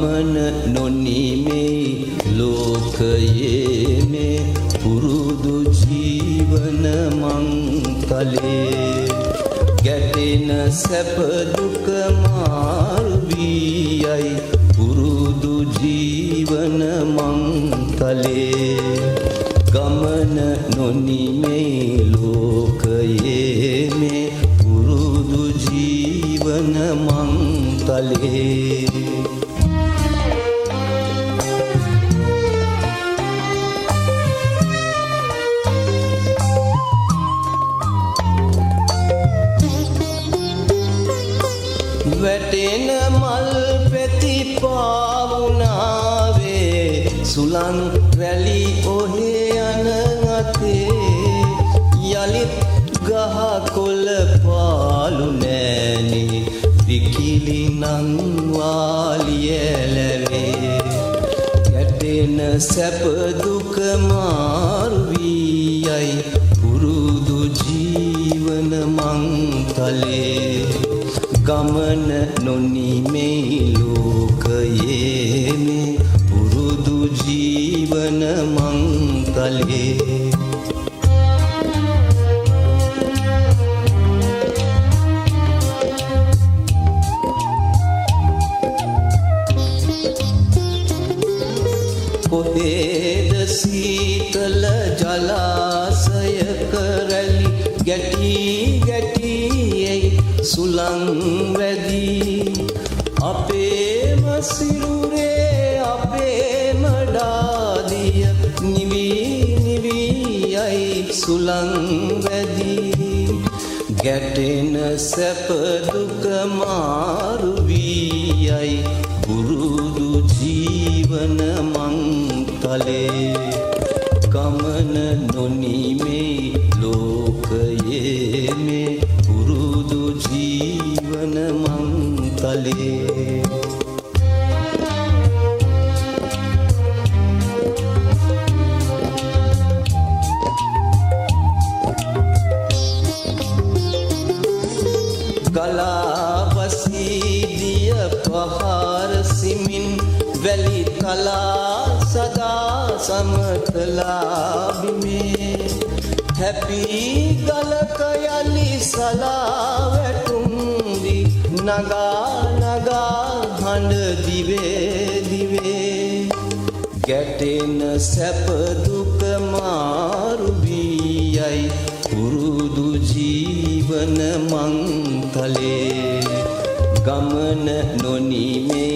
ගමන නොනිමේ ලෝකයේ මේ පුරුදු ජීවන මංකලේ ගැටෙන සැප දුක මාරු වී පුරුදු ජීවන මංකලේ ගමන නොනිමේ ලෝකයේ මේ පුරුදු ජීවන මංකලේ වැටෙන මල් පෙති පාවුනාවේ සුලං රැලි ඔහේ යන අතේ යලිත් ගහ කොළ පාලු නෑනේ විකිලි නං වාලිය ලැවේ ගැටෙන සැප දුක මාරු වී පුරුදු ජීවන මංකලේ ගමන නොනිමේ ලෝකයේ මේ පුරුදු ජීවන මංකලේ කොහෙද සීතල ජලාශයක රැලි ගැටි ගැටි සුලං වැදී අපේම සිරුරේ අපේම ඩාදිය නිවි නිවි සුලං වැදී ගැටෙන සැප දුක මාරු වී පුරුදු ජීවන මංකලේ ගමන නොනිමේ ලෝකයේ මේ පුරුදු ජීවන මංකලේ ගලාවසී දිය පහර සිමින් වැලි තලා සදා සමතලා බිමේ හැපී ගලක යලි සලා වැටුම්දි නගා නගා හඬ දිවේ දිවේ ගැටෙන සැප දුක මාරු වී පුරුදු ජීවන මංකලේ ගමන නොනිමේ